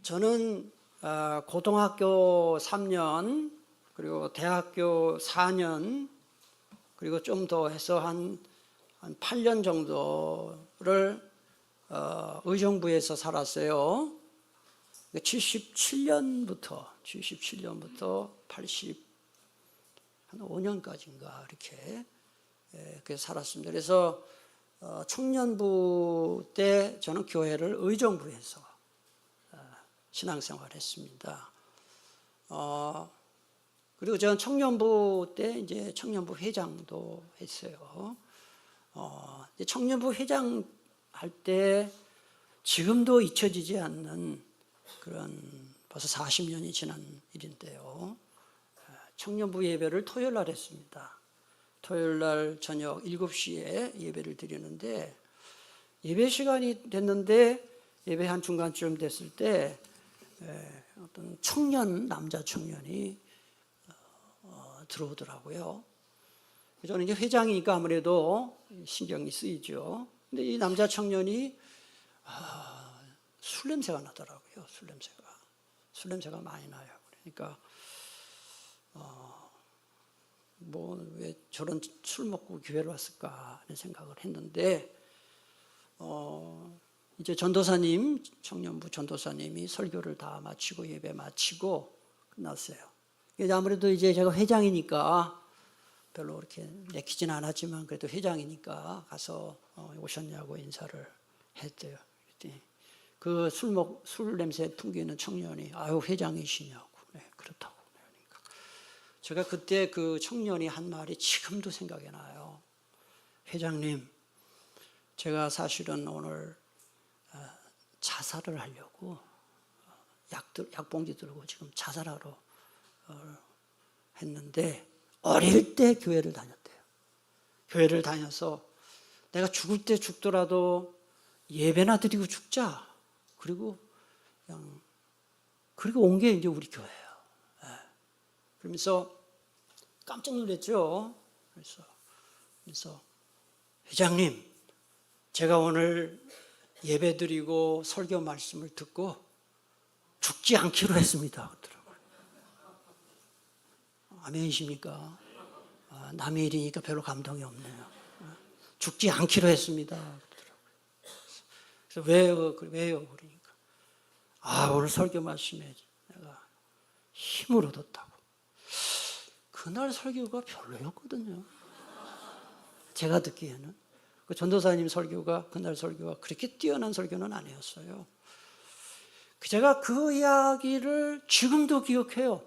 저는 고등학교 3년 그리고 대학교 4년 그리고 좀 더 해서 한 8년 정도를 의정부에서 살았어요. 77년부터 80 한 5년까지인가 이렇게 살았습니다. 그래서 청년부 때 저는 교회를 의정부에서 신앙생활을 했습니다. 그리고 저는 청년부 때 이제 청년부 회장도 했어요. 청년부 회장 할 때 지금도 잊혀지지 않는 그런 벌써 40년이 지난 일인데요. 청년부 예배를 토요일 날 했습니다. 토요일 날 저녁 7시에 예배를 드리는데 예배 시간이 됐는데 예배 한 중간쯤 됐을 때 어떤 남자 청년이 들어오더라고요. 저는 이제 회장이니까 아무래도 신경이 쓰이죠. 근데 이 남자 청년이 술 냄새가 나더라고요. 술 냄새가 많이 나요. 그러니까 왜 저런 술 먹고 교회를 왔을까 하는 생각을 했는데 이제 전도사님, 청년부 전도사님이 설교를 다 마치고 예배 마치고 끝났어요. 아무래도 이제 제가 회장이니까 별로 그렇게 내키진 않았지만 그래도 회장이니까 가서 오셨냐고 인사를 했대요. 그 술 냄새 풍기는 청년이 아유 회장이시냐고. 네, 그렇다고. 그러니까 제가 그때 그 청년이 한 말이 지금도 생각이 나요. 회장님, 제가 사실은 오늘 자살을 하려고 약봉지 들고 지금 자살하러 했는데 어릴 때 교회를 다녔대요. 교회를 다녀서 내가 죽을 때 죽더라도 예배나 드리고 죽자. 그리고 온 게 이제 우리 교회예요. 그러면서 깜짝 놀랐죠. 그래서 회장님, 제가 오늘 예배 드리고 설교 말씀을 듣고 죽지 않기로 했습니다. 그러더라고요. 아멘이십니까? 남의 일이니까 별로 감동이 없네요. 죽지 않기로 했습니다. 그래서 왜요? 그러니까 오늘 설교 말씀에 내가 힘을 얻었다고. 그날 설교가 별로였거든요. 제가 듣기에는 그 전도사님 설교가 그날 설교가 그렇게 뛰어난 설교는 아니었어요. 제가 그 이야기를 지금도 기억해요.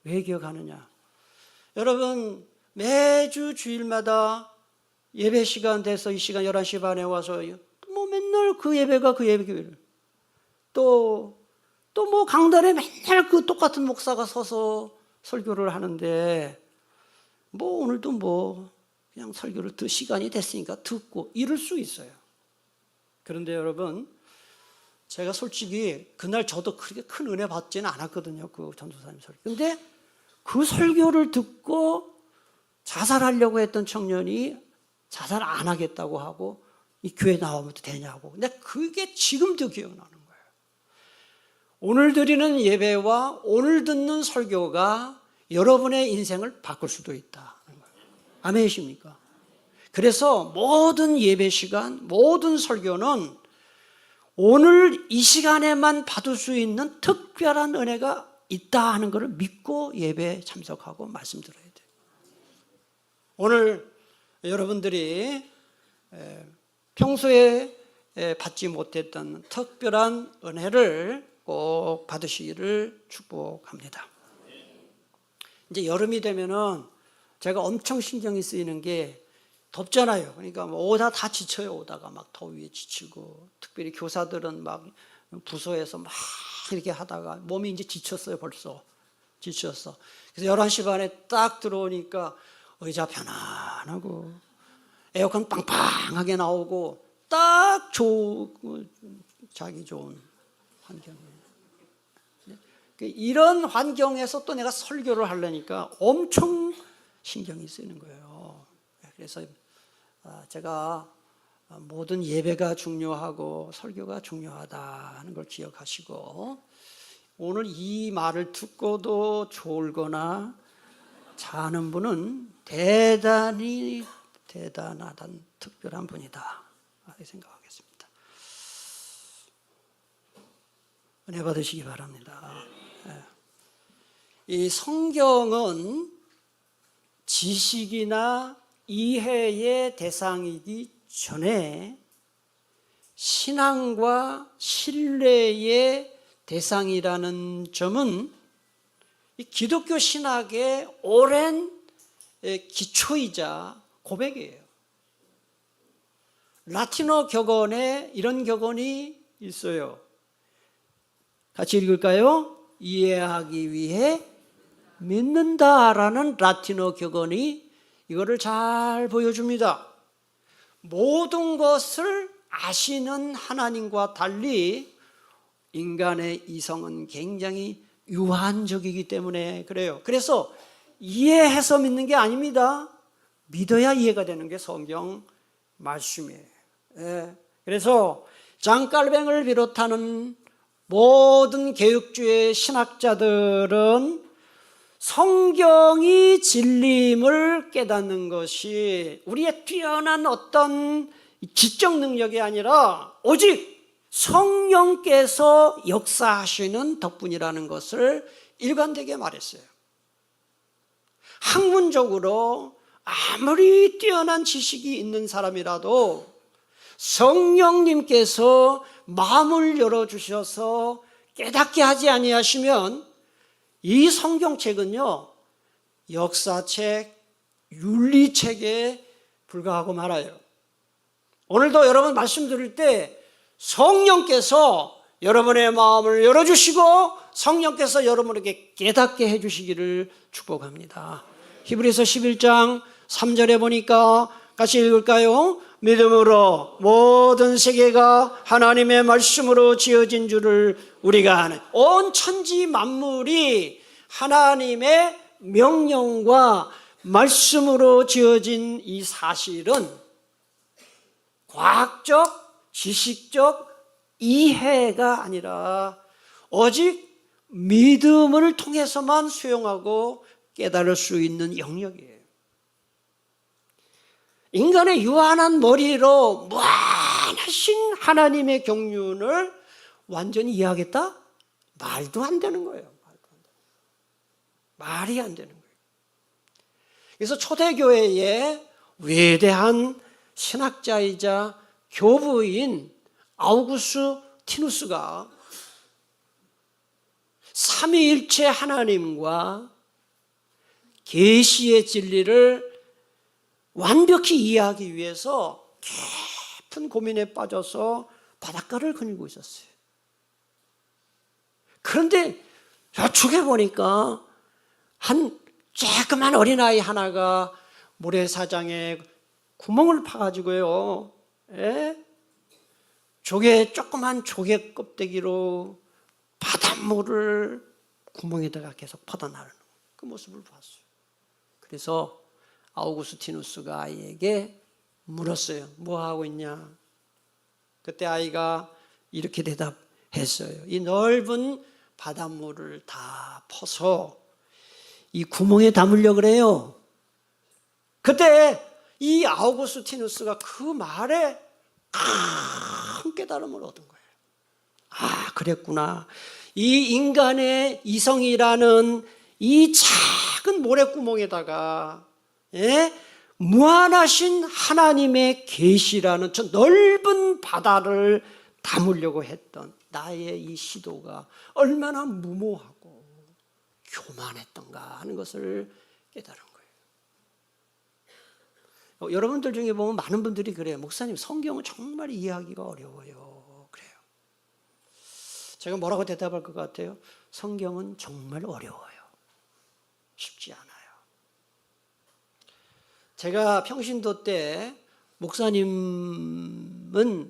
왜 기억하느냐? 여러분, 매주 주일마다 예배 시간 돼서 이 시간 11시 반에 와서 맨날 그 예배가 그 예배를 또 강단에 맨날 그 똑같은 목사가 서서 설교를 하는데 오늘도 그냥 설교를 시간이 됐으니까 듣고 이럴 수 있어요. 그런데 여러분, 제가 솔직히 그날 저도 그렇게 큰 은혜 받지는 않았거든요. 그 전도사님 설교. 근데 그 설교를 듣고 자살하려고 했던 청년이 자살 안 하겠다고 하고 이 교회 나오면 되냐고. 근데 그게 지금도 기억나는 거예요. 오늘 드리는 예배와 오늘 듣는 설교가 여러분의 인생을 바꿀 수도 있다. 아멘이십니까? 그래서 모든 예배 시간, 모든 설교는 오늘 이 시간에만 받을 수 있는 특별한 은혜가 있다 하는 것을 믿고 예배에 참석하고 말씀 들어야 돼요. 오늘 여러분들이 평소에 받지 못했던 특별한 은혜를 꼭 받으시기를 축복합니다. 이제 여름이 되면은 제가 엄청 신경이 쓰이는 게 덥잖아요. 그러니까 오다 다 지쳐요. 오다가 막 더위에 지치고, 특별히 교사들은 막 부서에서 막 이렇게 하다가 몸이 이제 지쳤어요. 벌써 지쳤어. 그래서 11시 반에 딱 들어오니까 의자 편안하고 에어컨 빵빵하게 나오고 딱 자기 좋은 환경이에요. 이런 환경에서 또 내가 설교를 하려니까 엄청 신경이 쓰이는 거예요. 그래서 제가 모든 예배가 중요하고 설교가 중요하다는 걸 기억하시고, 오늘 이 말을 듣고도 졸거나 자는 분은 대단히 대단하단 특별한 분이다 이렇게 생각하겠습니다. 은혜 받으시기 바랍니다. 이 성경은 지식이나 이해의 대상이기 전에 신앙과 신뢰의 대상이라는 점은 이 기독교 신학의 오랜 기초이자 고백이에요. 라틴어 격언에 이런 격언이 있어요. 같이 읽을까요? 이해하기 위해 믿는다라는 라틴어 격언이 이거를 잘 보여줍니다. 모든 것을 아시는 하나님과 달리 인간의 이성은 굉장히 유한적이기 때문에 그래요. 그래서 이해해서 믿는 게 아닙니다. 믿어야 이해가 되는 게 성경 말씀이에요. 그래서 장 깔뱅을 비롯하는 모든 개혁주의 신학자들은 성경이 진리임을 깨닫는 것이 우리의 뛰어난 어떤 지적 능력이 아니라 오직 성령께서 역사하시는 덕분이라는 것을 일관되게 말했어요. 학문적으로 아무리 뛰어난 지식이 있는 사람이라도 성령님께서 마음을 열어주셔서 깨닫게 하지 아니하시면 이 성경책은요, 역사책, 윤리책에 불과하고 말아요. 오늘도 여러분 말씀 들을 때 성령께서 여러분의 마음을 열어주시고 성령께서 여러분에게 깨닫게 해주시기를 축복합니다. 히브리서 11장 3절에 보니까 같이 읽을까요? 믿음으로 모든 세계가 하나님의 말씀으로 지어진 줄을 우리가 아는, 온 천지 만물이 하나님의 명령과 말씀으로 지어진 이 사실은 과학적, 지식적 이해가 아니라 오직 믿음을 통해서만 수용하고 깨달을 수 있는 영역이에요. 인간의 유한한 머리로 무한하신 하나님의 경륜을 완전히 이해하겠다? 말도 안 되는 거예요. 말이 안 되는 거예요. 그래서 초대교회의 위대한 신학자이자 교부인 아우구스티누스가 삼위일체 하나님과 계시의 진리를 완벽히 이해하기 위해서 깊은 고민에 빠져서 바닷가를 거닐고 있었어요. 그런데 저쪽에 보니까 한 조그만 어린아이 하나가 모래사장에 구멍을 파가지고요, 조그만 조개 껍데기로 바닷물을 구멍에다가 계속 퍼다나르는 그 모습을 봤어요. 그래서 아우구스티누스가 아이에게 물었어요. 뭐 하고 있냐? 그때 아이가 이렇게 대답했어요. 이 넓은 바닷물을 다 퍼서 이 구멍에 담으려고 그래요. 그때 이 아우구스티누스가 그 말에 큰 깨달음을 얻은 거예요. 아, 그랬구나. 이 인간의 이성이라는 이 작은 모래구멍에다가 무한하신 하나님의 계시라는 저 넓은 바다를 담으려고 했던 나의 이 시도가 얼마나 무모하고 교만했던가 하는 것을 깨달은 거예요. 여러분들 중에 보면 많은 분들이 그래요. 목사님, 성경은 정말 이해하기가 어려워요. 그래요. 제가 뭐라고 대답할 것 같아요? 성경은 정말 어려워요. 쉽지 않아요. 제가 평신도 때 목사님은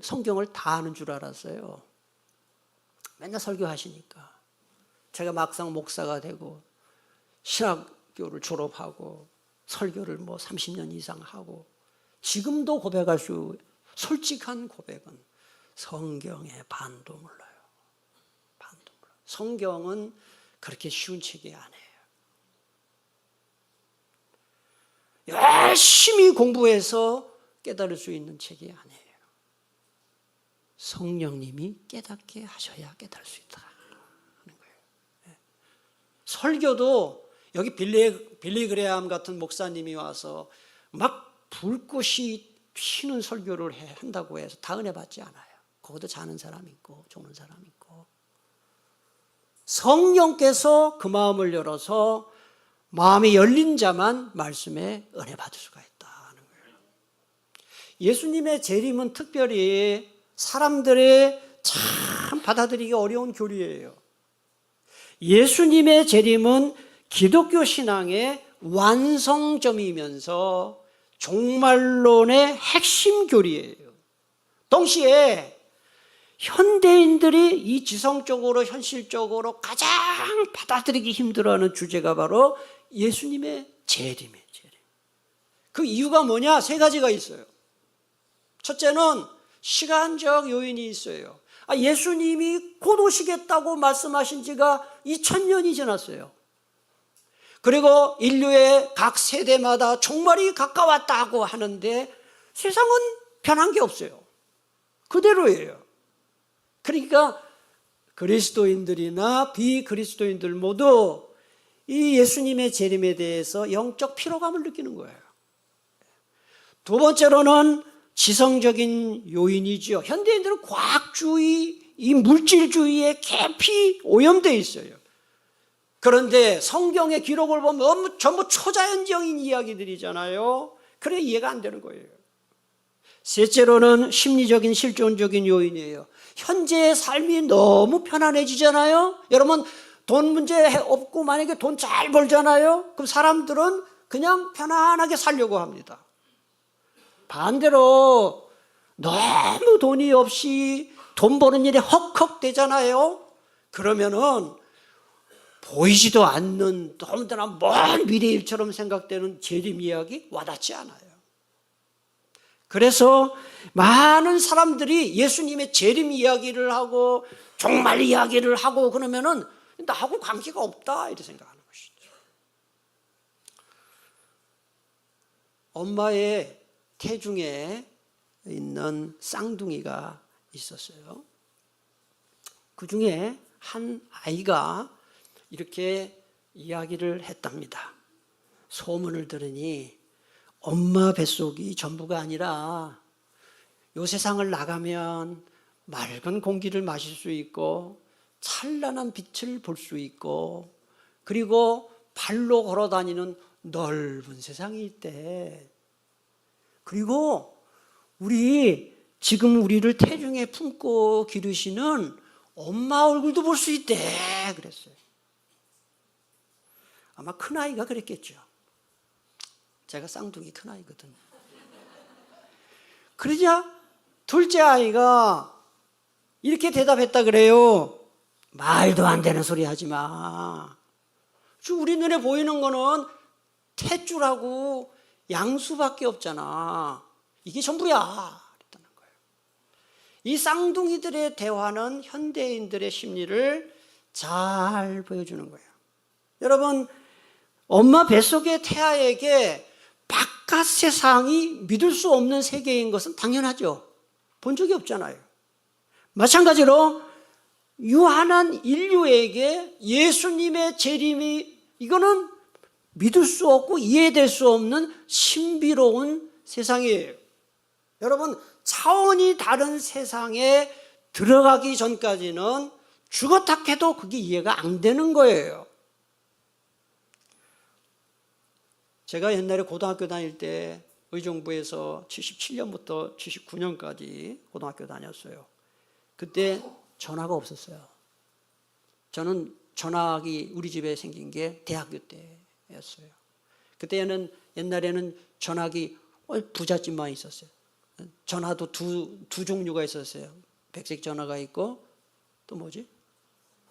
성경을 다 아는 줄 알았어요. 맨날 설교하시니까. 제가 막상 목사가 되고 신학교를 졸업하고 설교를 30년 이상 하고 지금도 고백할 수 솔직한 고백은 성경의 반도 몰라요. 반도 몰라요. 성경은 그렇게 쉬운 책이 아니에요. 열심히 공부해서 깨달을 수 있는 책이 아니에요. 성령님이 깨닫게 하셔야 깨달을 수 있다 하는 거예요. 설교도 여기 빌리 그레암 같은 목사님이 와서 막 불꽃이 튀는 설교를 한다고 해서 다 은혜 받지 않아요. 거기도 자는 사람 있고 죽는 사람 있고, 성령께서 그 마음을 열어서 마음이 열린 자만 말씀에 은혜 받을 수가 있다는 거예요. 예수님의 재림은 특별히 사람들의 참 받아들이기 어려운 교리예요. 예수님의 재림은 기독교 신앙의 완성점이면서 종말론의 핵심 교리예요. 동시에 현대인들이 이 지성적으로 현실적으로 가장 받아들이기 힘들어하는 주제가 바로 예수님의 재림이에요. 그 이유가 뭐냐? 세 가지가 있어요. 첫째는 시간적 요인이 있어요. 예수님이 곧 오시겠다고 말씀하신 지가 2000년이 지났어요. 그리고 인류의 각 세대마다 종말이 가까웠다고 하는데 세상은 변한 게 없어요. 그대로예요. 그러니까 그리스도인들이나 비그리스도인들 모두 이 예수님의 재림에 대해서 영적 피로감을 느끼는 거예요. 두 번째로는 지성적인 요인이죠. 현대인들은 과학주의, 이 물질주의에 깊이 오염되어 있어요. 그런데 성경의 기록을 보면 전부 초자연적인 이야기들이잖아요. 그래 이해가 안 되는 거예요. 셋째로는 심리적인 실존적인 요인이에요. 현재의 삶이 너무 편안해지잖아요. 여러분 돈 문제 없고 만약에 돈 잘 벌잖아요. 그럼 사람들은 그냥 편안하게 살려고 합니다. 반대로 너무 돈이 없이 돈 버는 일이 헉헉대잖아요. 그러면은 보이지도 않는 너무나 먼 미래일처럼 생각되는 재림 이야기 와닿지 않아요. 그래서 많은 사람들이 예수님의 재림 이야기를 하고 종말 이야기를 하고 그러면은 나하고 관계가 없다 이렇게 생각하는 것이죠. 엄마의 태중에 있는 쌍둥이가 있었어요. 그 중에 한 아이가 이렇게 이야기를 했답니다. 소문을 들으니 엄마 뱃속이 전부가 아니라 이 세상을 나가면 맑은 공기를 마실 수 있고 찬란한 빛을 볼 수 있고 그리고 발로 걸어 다니는 넓은 세상이 있대. 그리고 지금 우리를 태중에 품고 기르시는 엄마 얼굴도 볼 수 있대 그랬어요. 아마 큰아이가 그랬겠죠. 제가 쌍둥이 큰아이거든요. 그러자 둘째 아이가 이렇게 대답했다 그래요. 말도 안 되는 소리 하지 마. 우리 눈에 보이는 거는 탯줄하고 양수밖에 없잖아. 이게 전부야. 그랬다는 거예요. 이 쌍둥이들의 대화는 현대인들의 심리를 잘 보여주는 거예요. 여러분, 엄마 뱃속의 태아에게 바깥 세상이 믿을 수 없는 세계인 것은 당연하죠. 본 적이 없잖아요. 마찬가지로 유한한 인류에게 예수님의 재림이 이거는 믿을 수 없고 이해될 수 없는 신비로운 세상이에요. 여러분, 차원이 다른 세상에 들어가기 전까지는 죽었다 해도 그게 이해가 안 되는 거예요. 제가 옛날에 고등학교 다닐 때 의정부에서 77년부터 79년까지 고등학교 다녔어요. 그때 전화가 없었어요. 저는 전화기 우리 집에 생긴 게 대학교 때였어요. 그때는 옛날에는 전화기 부잣집만 있었어요. 전화도 두 종류가 있었어요. 백색 전화가 있고 또 뭐지?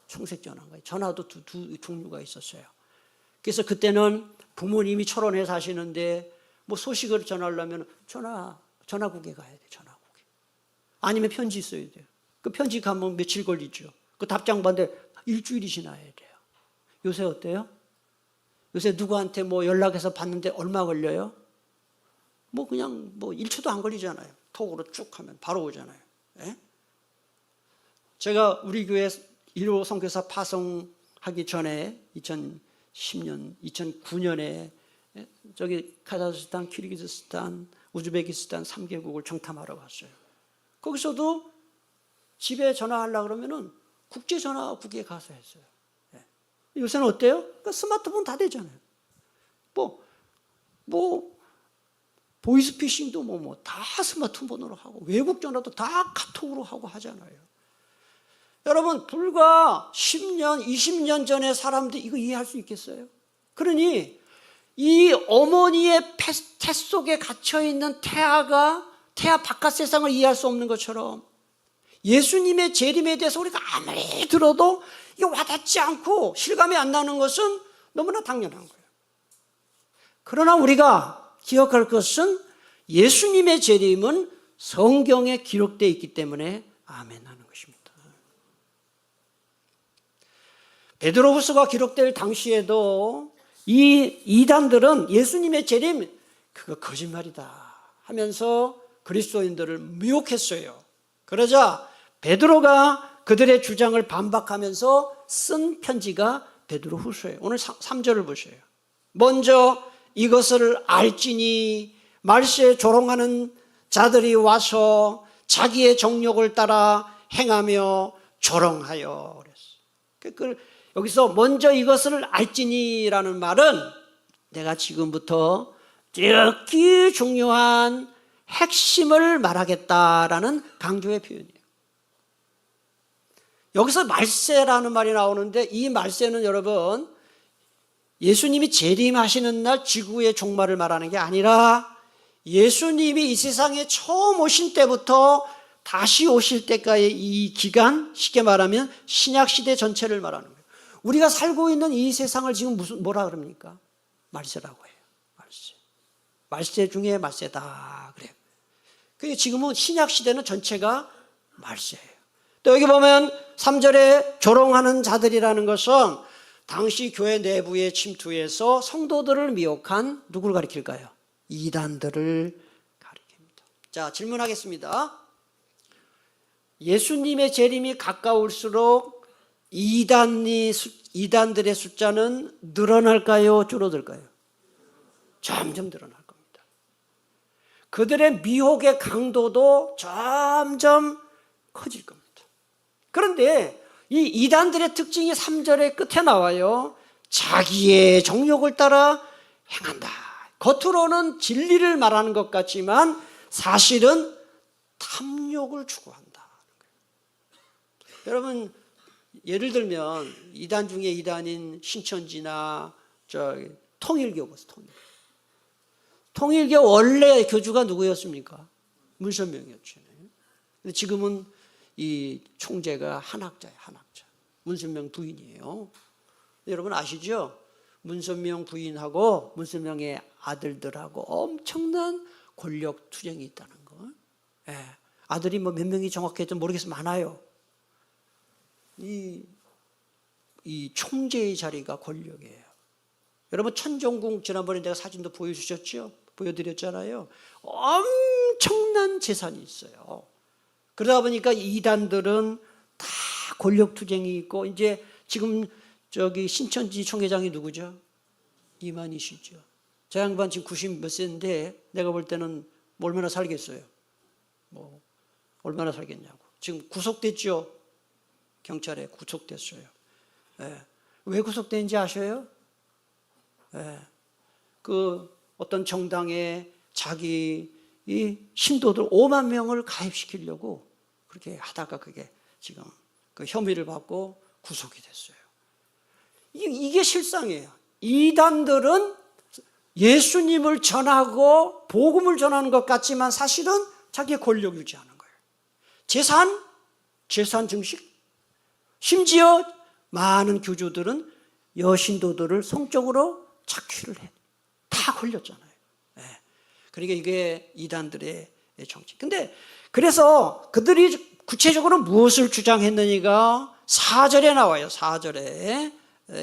청색 전화가 있고 전화도 두 종류가 있었어요. 그래서 그때는 부모님이 철원에 사시는데 뭐 소식을 전하려면 전화국에 가야 돼. 전화국에. 아니면 편지 써야 돼요. 그 편지 가면 며칠 걸리죠. 그 답장 받는데 일주일이 지나야 돼요. 요새 어때요? 요새 누구한테 뭐 연락해서 받는데 얼마 걸려요? 뭐 그냥 뭐 1초도 안 걸리잖아요. 톡으로 쭉 하면 바로 오잖아요. 예? 제가 우리 교회 1호 선교사 파송하기 전에 2010년, 2009년에 저기 카자흐스탄, 키르기즈스탄, 우즈베키스탄 3개국을 정탐하러 갔어요. 거기서도 집에 전화하려고 그러면은 국제전화국에 가서 했어요. 예. 요새는 어때요? 그러니까 스마트폰 다 되잖아요. 보이스피싱도 다 스마트폰으로 하고, 외국 전화도 다 카톡으로 하고 하잖아요. 여러분, 불과 10년, 20년 전에 사람들이 이거 이해할 수 있겠어요? 그러니 이 어머니의 태 속에 갇혀있는 태아 바깥 세상을 이해할 수 없는 것처럼 예수님의 재림에 대해서 우리가 아무리 들어도 이게 와닿지 않고 실감이 안 나는 것은 너무나 당연한 거예요. 그러나 우리가 기억할 것은 예수님의 재림은 성경에 기록되어 있기 때문에 아멘 하는 것입니다. 베드로후서가 기록될 당시에도 이 이단들은 예수님의 재림 그거 거짓말이다 하면서 그리스도인들을 미혹했어요. 그러자 베드로가 그들의 주장을 반박하면서 쓴 편지가 베드로후서예요. 오늘 3절을 보세요. 먼저 이것을 알지니 말세에 조롱하는 자들이 와서 자기의 정욕을 따라 행하며 조롱하여 그랬어요. 여기서 먼저 이것을 알지니라는 말은 내가 지금부터極중요한 핵심을 말하겠다라는 강조의 표현이에요. 여기서 말세라는 말이 나오는데 이 말세는 여러분 예수님이 재림하시는 날 지구의 종말을 말하는 게 아니라 예수님이 이 세상에 처음 오신 때부터 다시 오실 때까지의 이 기간, 쉽게 말하면 신약시대 전체를 말하는 거예요. 우리가 살고 있는 이 세상을 지금 뭐라 그럽니까? 말세라고 해요. 말세. 말세 중에 말세다 그래요. 그게 지금은 신약시대는 전체가 말세예요. 또 여기 보면 3절에 조롱하는 자들이라는 것은 당시 교회 내부에 침투해서 성도들을 미혹한 누구를 가리킬까요? 이단들을 가리킵니다. 자, 질문하겠습니다. 예수님의 재림이 가까울수록 이단들의 숫자는 늘어날까요? 줄어들까요? 점점 늘어날 겁니다. 그들의 미혹의 강도도 점점 커질 겁니다. 그런데 이 이단들의 특징이 3절의 끝에 나와요. 자기의 정욕을 따라 행한다. 겉으로는 진리를 말하는 것 같지만 사실은 탐욕을 추구한다. 여러분, 예를 들면 이단 중에 이단인 신천지나 통일교 보세요. 통일교 원래 교주가 누구였습니까? 문선명이었죠. 근데 지금은 이 총재가 한학자예요. 한학자. 문선명 부인이에요. 여러분 아시죠? 문선명 부인하고 문선명의 아들들하고 엄청난 권력 투쟁이 있다는 거. 예. 아들이 뭐 몇 명이 정확히 모르겠어요. 많아요. 이 총재의 자리가 권력이에요. 여러분 천정궁 지난번에 내가 사진도 보여드렸잖아요. 엄청난 재산이 있어요. 그러다 보니까 이단들은 다 권력 투쟁이 있고 이제 지금 신천지 총회장이 누구죠? 이만희시죠. 저 양반 지금 90 몇 세인데 내가 볼 때는 얼마나 살겠어요? 얼마나 살겠냐고. 지금 구속됐죠? 경찰에 구속됐어요. 예. 왜 구속된지 아셔요? 예. 어떤 정당에 자기 이 신도들 5만 명을 가입시키려고 그렇게 하다가 그게 지금 그 혐의를 받고 구속이 됐어요. 이게 실상이에요. 이단들은 예수님을 전하고 복음을 전하는 것 같지만 사실은 자기의 권력 유지하는 거예요. 재산 증식. 심지어 많은 교주들은 여신도들을 성적으로 착취를 해. 다 걸렸잖아요. 네. 그러니까 이게 이단들의 정치. 근데 그래서 그들이 구체적으로 무엇을 주장했느냐가 4절에 나와요. 4절에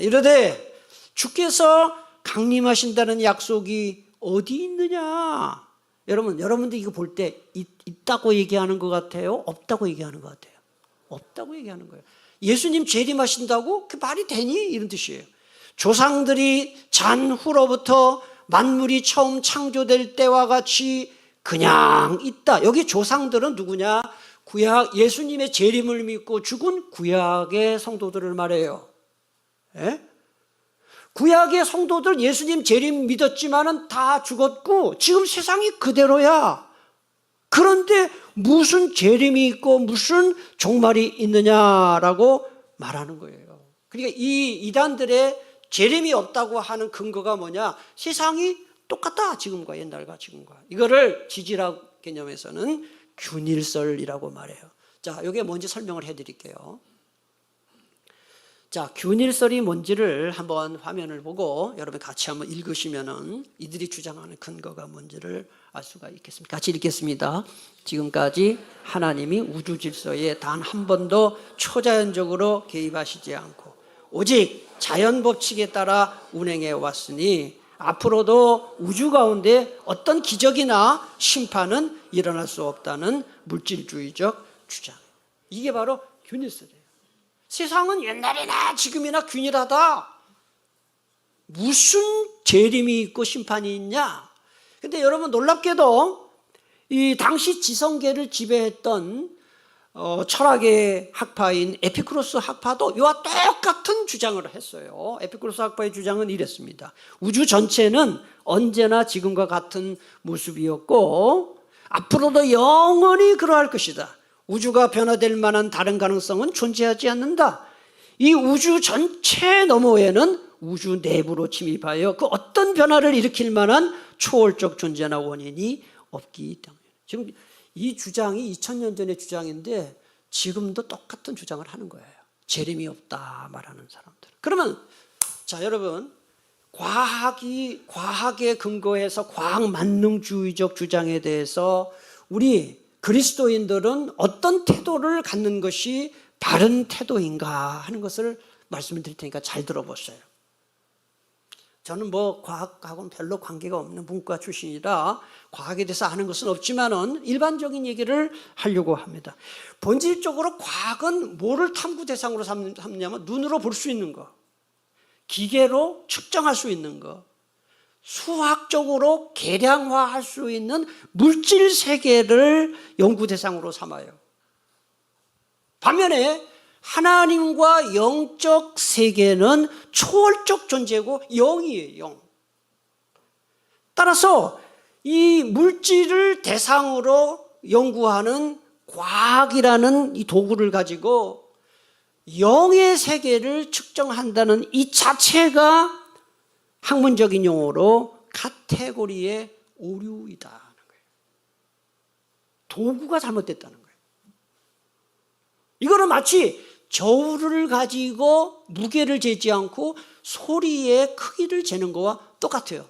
이르되 주께서 강림하신다는 약속이 어디 있느냐. 여러분들 이거 볼 때 있다고 얘기하는 것 같아요? 없다고 얘기하는 것 같아요? 없다고 얘기하는 거예요. 예수님 재림하신다고? 그 말이 되니? 이런 뜻이에요. 조상들이 잔 후로부터 만물이 처음 창조될 때와 같이 그냥 있다. 여기 조상들은 누구냐? 구약 예수님의 재림을 믿고 죽은 구약의 성도들을 말해요. 예? 구약의 성도들 예수님 재림 믿었지만은 다 죽었고 지금 세상이 그대로야. 그런데 무슨 재림이 있고 무슨 종말이 있느냐라고 말하는 거예요. 그러니까 이 이단들의 재림이 없다고 하는 근거가 뭐냐? 세상이 똑같다. 지금과 옛날과 지금과. 이거를 지질학 개념에서는 균일설이라고 말해요. 자, 이게 뭔지 설명을 해드릴게요. 자, 균일설이 뭔지를 한번 화면을 보고 여러분 같이 한번 읽으시면은 이들이 주장하는 근거가 뭔지를 알 수가 있겠습니다. 같이 읽겠습니다. 지금까지 하나님이 우주 질서에 단 한 번도 초자연적으로 개입하시지 않고 오직 자연 법칙에 따라 운행해 왔으니 앞으로도 우주 가운데 어떤 기적이나 심판은 일어날 수 없다는 물질주의적 주장. 이게 바로 균일설이에요. 세상은 옛날이나 지금이나 균일하다. 무슨 재림이 있고 심판이 있냐? 근데 여러분 놀랍게도 이 당시 지성계를 지배했던 철학의 학파인 에피쿠로스 학파도 이와 똑같은 주장을 했어요. 에피쿠로스 학파의 주장은 이랬습니다. 우주 전체는 언제나 지금과 같은 모습이었고 앞으로도 영원히 그러할 것이다. 우주가 변화될 만한 다른 가능성은 존재하지 않는다. 이 우주 전체 너머에는 우주 내부로 침입하여 그 어떤 변화를 일으킬 만한 초월적 존재나 원인이 없기 때문에. 지금 이 주장이 2000년 전의 주장인데 지금도 똑같은 주장을 하는 거예요. 재림이 없다 말하는 사람들. 그러면 자 여러분 과학에 근거해서 과학 만능주의적 주장에 대해서 우리 그리스도인들은 어떤 태도를 갖는 것이 바른 태도인가 하는 것을 말씀을 드릴 테니까 잘 들어보세요. 저는 뭐 과학하고는 별로 관계가 없는 문과 출신이라 과학에 대해서 아는 것은 없지만은 일반적인 얘기를 하려고 합니다. 본질적으로 과학은 뭐를 탐구 대상으로 삼냐면 눈으로 볼 수 있는 거, 기계로 측정할 수 있는 거, 수학적으로 계량화할 수 있는 물질 세계를 연구 대상으로 삼아요. 반면에 하나님과 영적 세계는 초월적 존재고 영이에요. 영. 따라서 이 물질을 대상으로 연구하는 과학이라는 이 도구를 가지고 영의 세계를 측정한다는 이 자체가 학문적인 용어로 카테고리의 오류이다 하는 거예요. 도구가 잘못됐다는 거예요. 이거는 마치 저울을 가지고 무게를 재지 않고 소리의 크기를 재는 거와 똑같아요.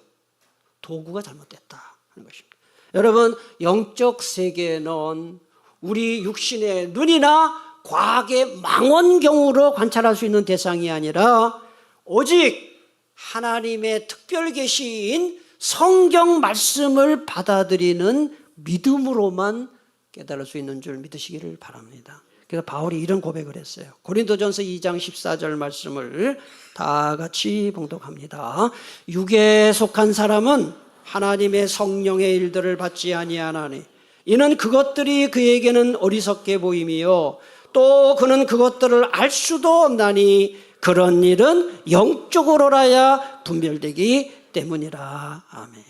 도구가 잘못됐다 하는 것입니다. 여러분, 영적 세계는 우리 육신의 눈이나 과학의 망원경으로 관찰할 수 있는 대상이 아니라 오직 하나님의 특별 계시인 성경 말씀을 받아들이는 믿음으로만 깨달을 수 있는 줄 믿으시기를 바랍니다. 그래서 바울이 이런 고백을 했어요. 고린도전서 2장 14절 말씀을 다 같이 봉독합니다. 육에 속한 사람은 하나님의 성령의 일들을 받지 아니하나니 이는 그것들이 그에게는 어리석게 보임이요 또 그는 그것들을 알 수도 없나니 그런 일은 영적으로라야 분별되기 때문이라. 아멘.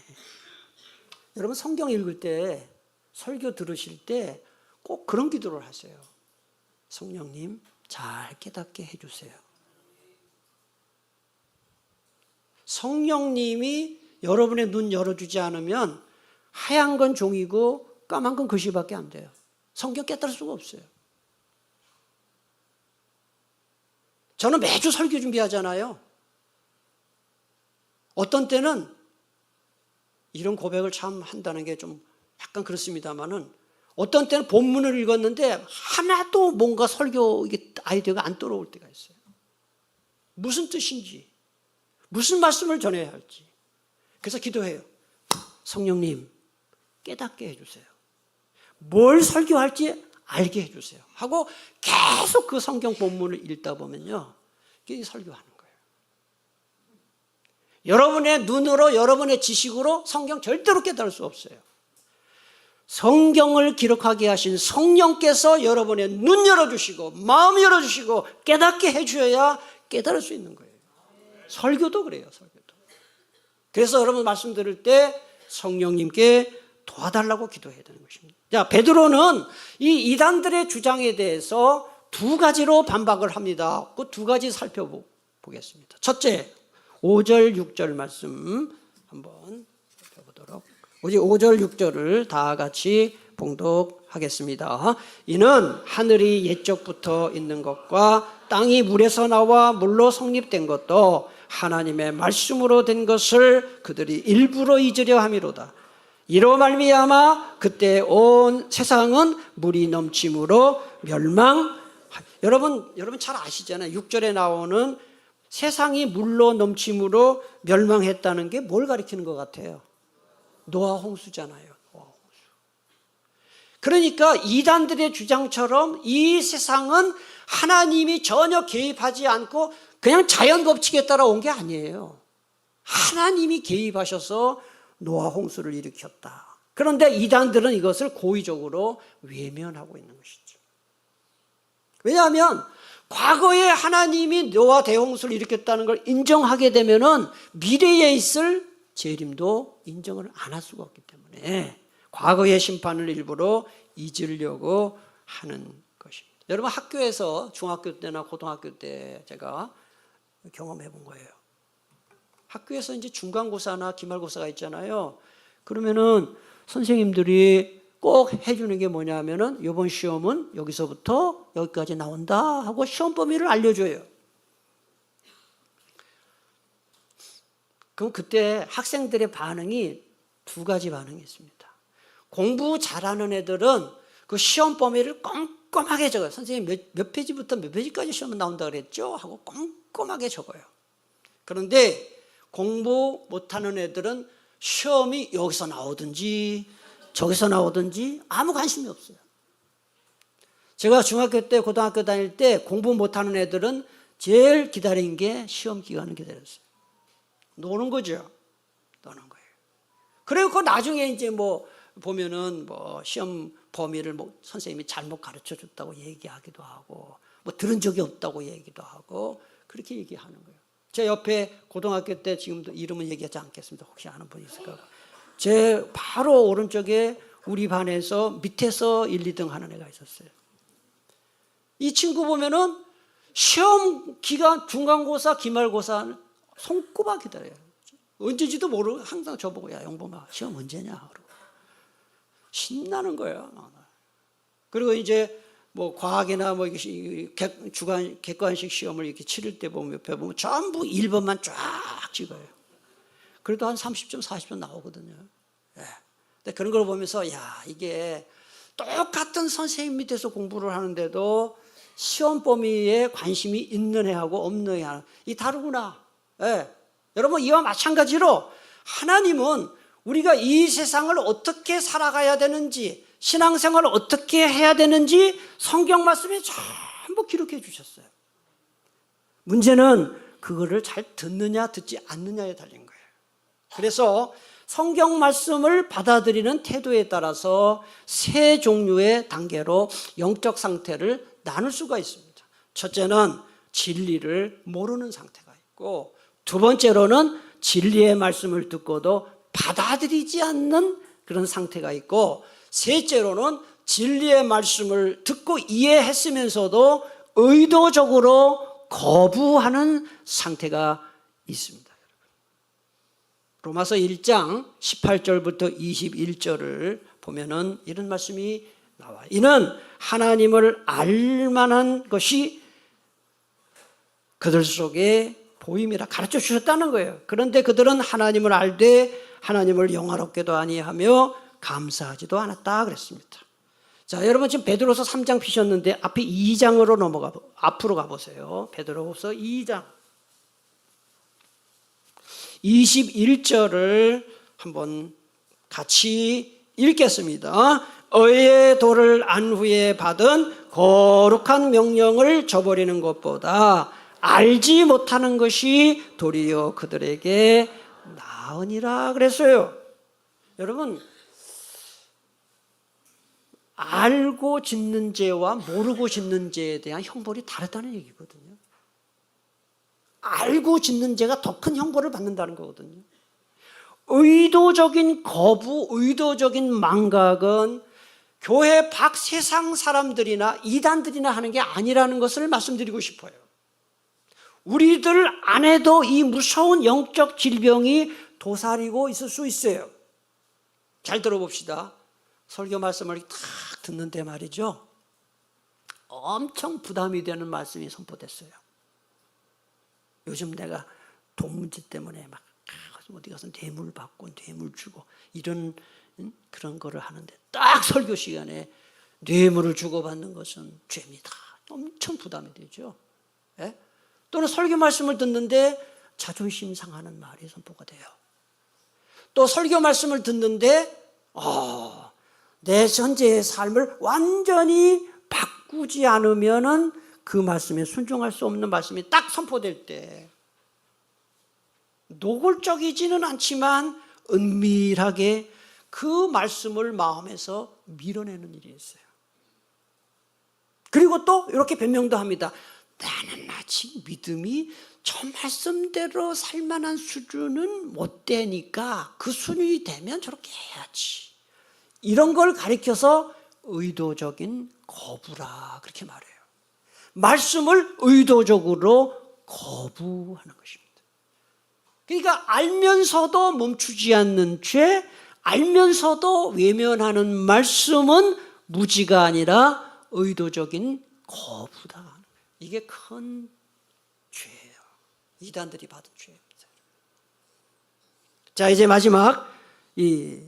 여러분 성경 읽을 때 설교 들으실 때 꼭 그런 기도를 하세요. 성령님 잘 깨닫게 해주세요. 성령님이 여러분의 눈 열어주지 않으면 하얀 건 종이고 까만 건 글씨밖에 안 돼요. 성경 깨달을 수가 없어요. 저는 매주 설교 준비하잖아요. 어떤 때는 이런 고백을 참 한다는 게 좀 약간 그렇습니다만은 어떤 때는 본문을 읽었는데 하나도 뭔가 설교 이게 아이디어가 안 떠오를 때가 있어요. 무슨 뜻인지, 무슨 말씀을 전해야 할지. 그래서 기도해요. 성령님 깨닫게 해주세요. 뭘 설교할지 알게 해주세요. 하고 계속 그 성경 본문을 읽다 보면요, 이게 설교하는 거예요. 여러분의 눈으로, 여러분의 지식으로 성경 절대로 깨달을 수 없어요. 성경을 기록하게 하신 성령께서 여러분의 눈 열어주시고 마음 열어주시고 깨닫게 해주어야 깨달을 수 있는 거예요. 설교도 그래요. 설교도. 그래서 여러분 말씀 들을 때 성령님께 도와달라고 기도해야 되는 것입니다. 자, 베드로는 이 이단들의 주장에 대해서 두 가지로 반박을 합니다. 그 두 가지 살펴보겠습니다. 첫째, 5절 6절 말씀 한번 살펴보도록. 5절 6절을 다 같이 봉독하겠습니다. 이는 하늘이 옛적부터 있는 것과 땅이 물에서 나와 물로 성립된 것도 하나님의 말씀으로 된 것을 그들이 일부러 잊으려 함이로다. 이로 말미암아 그때 온 세상은 물이 넘침으로 여러분 잘 아시잖아요. 6절에 나오는 세상이 물로 넘침으로 멸망했다는 게 뭘 가리키는 것 같아요? 노아 홍수잖아요. 노아 홍수. 그러니까 이단들의 주장처럼 이 세상은 하나님이 전혀 개입하지 않고 그냥 자연 법칙에 따라 온 게 아니에요. 하나님이 개입하셔서 노아 홍수를 일으켰다. 그런데 이단들은 이것을 고의적으로 외면하고 있는 것이죠. 왜냐하면 과거에 하나님이 노아 대홍수를 일으켰다는 걸 인정하게 되면은 미래에 있을 재림도 인정을 안 할 수가 없기 때문에 과거의 심판을 일부러 잊으려고 하는 것입니다. 여러분 학교에서 중학교 때나 고등학교 때 제가 경험해 본 거예요. 학교에서 이제 중간고사나 기말고사가 있잖아요. 그러면은 선생님들이 꼭 해주는 게 뭐냐면은 이번 시험은 여기서부터 여기까지 나온다 하고 시험 범위를 알려줘요. 그럼 그때 학생들의 반응이 두 가지 반응이 있습니다. 공부 잘하는 애들은 그 시험 범위를 꼼꼼하게 적어요. 선생님 몇 페이지부터 몇 페이지까지 시험은 나온다 그랬죠? 하고 꼼꼼하게 적어요. 그런데 공부 못하는 애들은 시험이 여기서 나오든지 저기서 나오든지 아무 관심이 없어요. 제가 중학교 때 고등학교 다닐 때 공부 못하는 애들은 제일 기다린 게 시험 기간을 기다렸어요. 노는 거죠. 노는 거예요. 그리고 나중에 이제 뭐 보면은 뭐 시험 범위를 뭐 선생님이 잘못 가르쳐 줬다고 얘기하기도 하고 뭐 들은 적이 없다고 얘기도 하고 그렇게 얘기하는 거예요. 제 옆에 고등학교 때 지금도 이름은 얘기하지 않겠습니다. 혹시 아는 분이 있을까? 제 바로 오른쪽에 우리 반에서 밑에서 1, 2등 하는 애가 있었어요. 이 친구 보면은 시험 기간 중간고사, 기말고사 손꼽아 기다려요. 언제지도 모르고 항상 저보고 야 영범아 시험 언제냐 그러고 신나는 거예요. 그리고 이제 뭐 과학이나 뭐 객관식 시험을 이렇게 치를 때 보면 옆에 보면 전부 1번만 쫙 찍어요. 그래도 한 30점, 40점 나오거든요. 예. 근데 그런 걸 보면서 야 이게 똑같은 선생님 밑에서 공부를 하는데도 시험 범위에 관심이 있는 애하고 없는 애하고 이 다르구나. 예. 여러분 이와 마찬가지로 하나님은 우리가 이 세상을 어떻게 살아가야 되는지 신앙생활을 어떻게 해야 되는지 성경 말씀에 전부 기록해 주셨어요. 문제는 그거를 잘 듣느냐 듣지 않느냐에 달린 거예요. 그래서 성경 말씀을 받아들이는 태도에 따라서 세 종류의 단계로 영적 상태를 나눌 수가 있습니다. 첫째는 진리를 모르는 상태가 있고 두 번째로는 진리의 말씀을 듣고도 받아들이지 않는 그런 상태가 있고 셋째로는 진리의 말씀을 듣고 이해했으면서도 의도적으로 거부하는 상태가 있습니다. 로마서 1장 18절부터 21절을 보면은 이런 말씀이 나와요. 이는 하나님을 알만한 것이 그들 속에 보임이라 가르쳐 주셨다는 거예요. 그런데 그들은 하나님을 알되 하나님을 영화롭게도 아니하며 감사하지도 않았다 그랬습니다. 자, 여러분 지금 베드로서 3장 피셨는데 앞에 2장으로 앞으로 가보세요. 베드로서 2장 21절을 한번 같이 읽겠습니다. 의의 도를 안 후에 받은 거룩한 명령을 저버리는 것보다 알지 못하는 것이 도리어 그들에게 나으니라 그랬어요. 여러분, 알고 짓는 죄와 모르고 짓는 죄에 대한 형벌이 다르다는 얘기거든요. 알고 짓는 죄가 더 큰 형벌을 받는다는 거거든요. 의도적인 거부, 의도적인 망각은 교회 밖 세상 사람들이나 이단들이나 하는 게 아니라는 것을 말씀드리고 싶어요. 우리들 안에도 이 무서운 영적 질병이 도사리고 있을 수 있어요. 잘 들어봅시다. 설교 말씀을 탁 듣는데 말이죠, 엄청 부담이 되는 말씀이 선포됐어요. 요즘 내가 돈 문제 때문에 막 어디 가서 뇌물 받고 뇌물 주고 이런 그런 거를 하는데 딱 설교 시간에 뇌물을 주고받는 것은 죄입니다. 엄청 부담이 되죠. 예? 또는 설교 말씀을 듣는데 자존심 상하는 말이 선포가 돼요. 또 설교 말씀을 듣는데 내 현재의 삶을 완전히 바꾸지 않으면은 그 말씀에 순종할 수 없는 말씀이 딱 선포될 때 노골적이지는 않지만 은밀하게 그 말씀을 마음에서 밀어내는 일이 있어요. 그리고 또 이렇게 변명도 합니다. 나는 아직 믿음이 저 말씀대로 살만한 수준은 못 되니까 그 수준이 되면 저렇게 해야지. 이런 걸 가리켜서 의도적인 거부라 그렇게 말해요. 말씀을 의도적으로 거부하는 것입니다. 그러니까 알면서도 멈추지 않는 죄, 알면서도 외면하는 말씀은 무지가 아니라 의도적인 거부다. 이게 큰 죄예요. 이단들이 받은 죄입니다. 자, 이제 마지막 이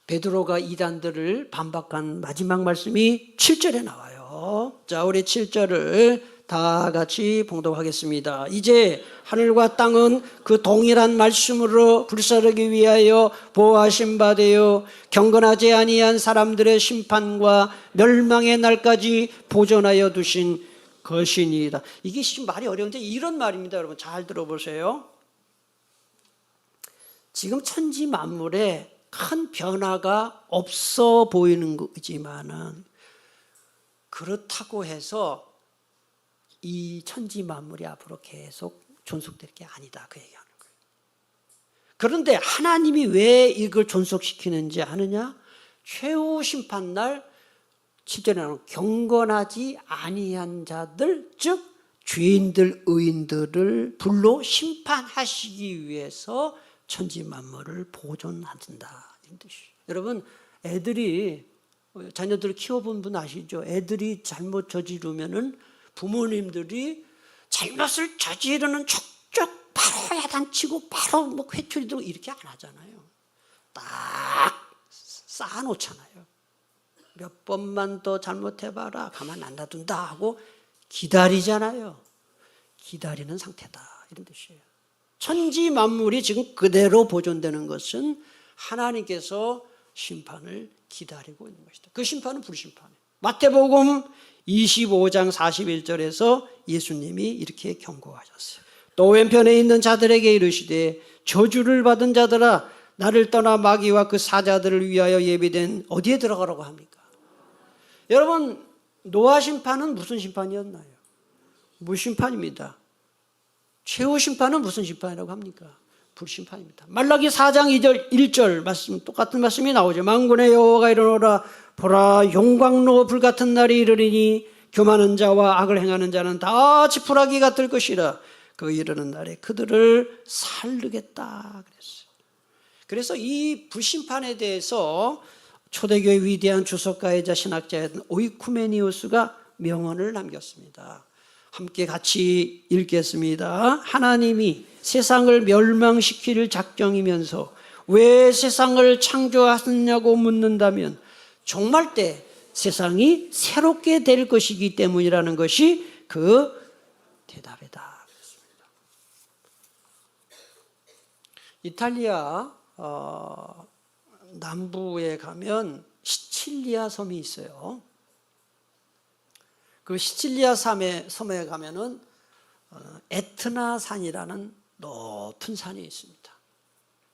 베드로가 이단들을 반박한 마지막 말씀이 7절에 나와요. 자, 우리 7절을 다 같이 봉독하겠습니다. 이제 하늘과 땅은 그 동일한 말씀으로 불사르기 위하여 보호하신 바 되어 경건하지 아니한 사람들의 심판과 멸망의 날까지 보존하여 두신 것이니이다. 이게 지금 말이 어려운데 이런 말입니다. 여러분 잘 들어보세요. 지금 천지 만물에 큰 변화가 없어 보이는 거지만은 그렇다고 해서 이 천지 만물이 앞으로 계속 존속될 게 아니다, 그 얘기하는 거예요. 그런데 하나님이 왜 이걸 존속시키는지 아느냐? 최후 심판날 7절에 나오는 경건하지 아니한 자들, 즉 죄인들, 의인들을 불러 심판하시기 위해서 천지 만물을 보존한다, 이런 뜻이에요. 여러분, 애들이 자녀들을 키워본 분 아시죠? 애들이 잘못 저지르면은 부모님들이 잘못을 저지르는 척척 바로 야단치고 바로 뭐 회초리 들고 이렇게 안 하잖아요. 딱 쌓아놓잖아요. 몇 번만 더 잘못해봐라, 가만 안 놔둔다 하고 기다리잖아요. 기다리는 상태다, 이런 뜻이에요. 천지 만물이 지금 그대로 보존되는 것은 하나님께서 심판을 기다리고 있는 것이다. 그 심판은 불심판이에요. 마태복음 25장 41절에서 예수님이 이렇게 경고하셨어요. 또 왼편에 있는 자들에게 이르시되 저주를 받은 자들아, 나를 떠나 마귀와 그 사자들을 위하여 예비된 어디에 들어가라고 합니까? 여러분, 노아 심판은 무슨 심판이었나요? 무심판입니다. 최후 심판은 무슨 심판이라고 합니까? 불심판입니다. 말라기 4장 2절 1절 말씀, 똑같은 말씀이 나오죠. 만군의 여호와가 이르노라, 보라, 용광로 불같은 날이 이르리니 교만한 자와 악을 행하는 자는 다 지푸라기가 될 것이라. 그 이르는 날에 그들을 살르겠다 그랬어요. 그래서 이 불심판에 대해서 초대교회 위대한 주석가이자 신학자였던 오이쿠메니우스가 명언을 남겼습니다. 함께 같이 읽겠습니다. 하나님이 세상을 멸망시킬 작정이면서 왜 세상을 창조하셨냐고 묻는다면 종말 때 세상이 새롭게 될 것이기 때문이라는 것이 그 대답이다. 이탈리아 남부에 가면 시칠리아 섬이 있어요. 그 시칠리아 섬에 가면은 에트나 산이라는 높은 산이 있습니다.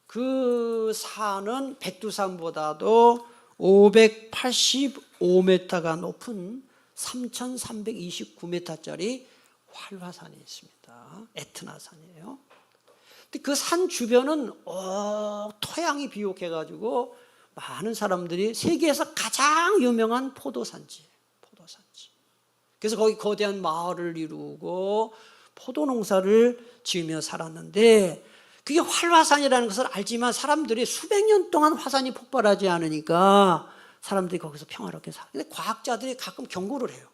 그 산은 백두산보다도 585m가 높은 3,329m짜리 활화산이 있습니다. 에트나 산이에요. 그 산 주변은 토양이 비옥해가지고 많은 사람들이 세계에서 가장 유명한 포도산지예요. 포도산지. 그래서 거기 거대한 마을을 이루고 포도 농사를 지으며 살았는데, 그게 활화산이라는 것을 알지만 사람들이 수백 년 동안 화산이 폭발하지 않으니까 사람들이 거기서 평화롭게 살아요. 근데 과학자들이 가끔 경고를 해요.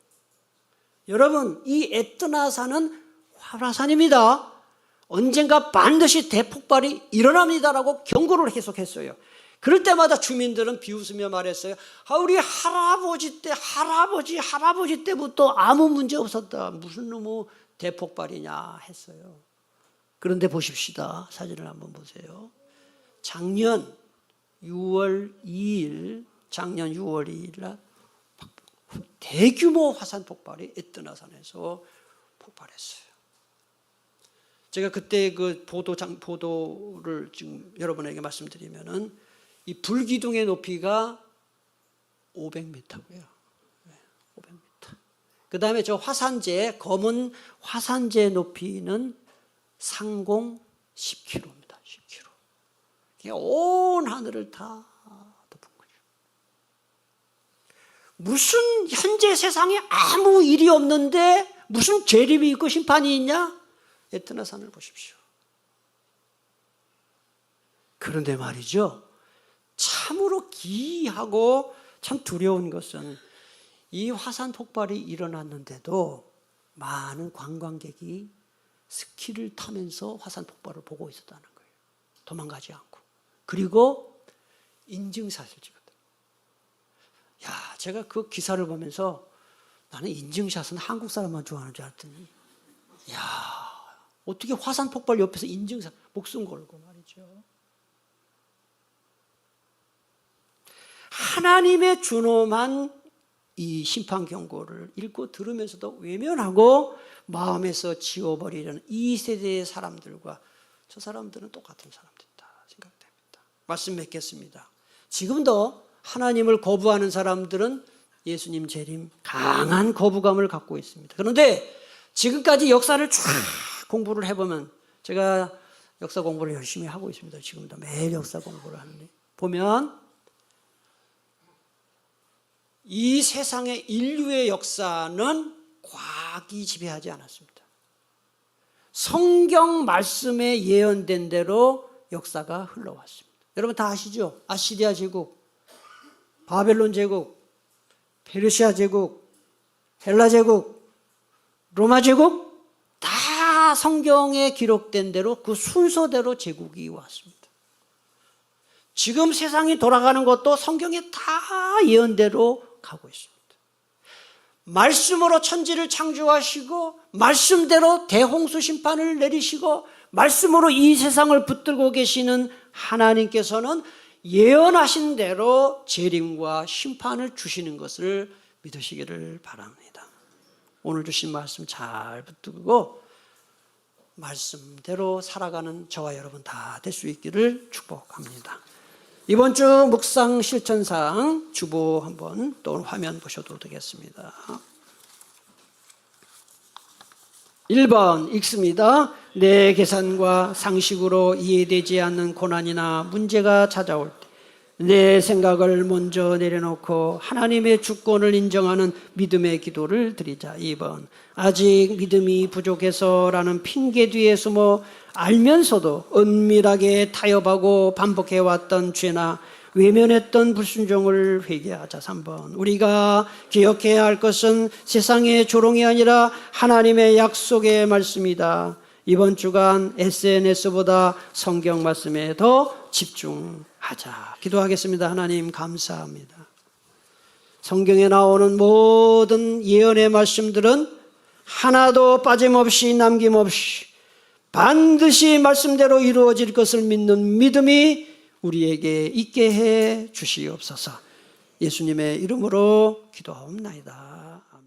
여러분, 이 에트나산은 활화산입니다. 언젠가 반드시 대폭발이 일어납니다라고 경고를 계속했어요. 그럴 때마다 주민들은 비웃으며 말했어요. 우리 할아버지 때부터 아무 문제 없었다. 무슨 놈의 대폭발이냐 했어요. 그런데 보십시다. 사진을 한번 보세요. 작년 6월 2일 날 대규모 화산 폭발이 에트나산에서 폭발했어요. 제가 그때 그 보도를 지금 여러분에게 말씀드리면은 이 불기둥의 높이가 500m고요. 500m. 그 다음에 저 화산재, 검은 화산재 높이는 상공 10km입니다. 10km. 온 하늘을 다 덮은 거죠. 무슨 현재 세상에 아무 일이 없는데 무슨 재림이 있고 심판이 있냐? 에트나산을 보십시오. 그런데 말이죠, 참으로 기이하고 참 두려운 것은 이 화산 폭발이 일어났는데도 많은 관광객이 스키를 타면서 화산 폭발을 보고 있었다는 거예요. 도망가지 않고. 그리고 인증샷을 찍었다. 제가 그 기사를 보면서 나는 인증샷은 한국 사람만 좋아하는 줄 알았더니, 어떻게 화산 폭발 옆에서 인증샷, 목숨 걸고 말이죠. 하나님의 준엄한 이 심판 경고를 읽고 들으면서도 외면하고 마음에서 지워버리려는 이 세대의 사람들과 저 사람들은 똑같은 사람들이다 생각됩니다. 말씀 맺겠습니다. 지금도 하나님을 거부하는 사람들은 예수님 재림 강한 거부감을 갖고 있습니다. 그런데 지금까지 역사를 쫙 공부를 해보면, 제가 역사 공부를 열심히 하고 있습니다. 지금도 매일 역사 공부를 하는데 보면 이 세상의 인류의 역사는 과학이 지배하지 않았습니다. 성경 말씀에 예언된 대로 역사가 흘러왔습니다. 여러분 다 아시죠? 아시리아 제국, 바벨론 제국, 페르시아 제국, 헬라 제국, 로마 제국, 다 성경에 기록된 대로 그 순서대로 제국이 왔습니다. 지금 세상이 돌아가는 것도 성경에 다 예언대로 가고 있습니다. 말씀으로 천지를 창조하시고 말씀대로 대홍수 심판을 내리시고 말씀으로 이 세상을 붙들고 계시는 하나님께서는 예언하신 대로 재림과 심판을 주시는 것을 믿으시기를 바랍니다. 오늘 주신 말씀 잘 붙들고 말씀대로 살아가는 저와 여러분 다 될 수 있기를 축복합니다. 이번 주 묵상 실천사항 주보 한번 또 화면 보셔도 되겠습니다. 1번 읽습니다. 내 계산과 상식으로 이해되지 않는 고난이나 문제가 찾아올 때 내 생각을 먼저 내려놓고 하나님의 주권을 인정하는 믿음의 기도를 드리자. 2번 아직 믿음이 부족해서라는 핑계 뒤에 숨어 알면서도 은밀하게 타협하고 반복해왔던 죄나 외면했던 불순종을 회개하자. 3번 우리가 기억해야 할 것은 세상의 조롱이 아니라 하나님의 약속의 말씀이다. 이번 주간 SNS보다 성경 말씀에 더 집중하자. 기도하겠습니다. 하나님 감사합니다. 성경에 나오는 모든 예언의 말씀들은 하나도 빠짐없이 남김없이 반드시 말씀대로 이루어질 것을 믿는 믿음이 우리에게 있게 해 주시옵소서. 예수님의 이름으로 기도하옵나이다. 아멘.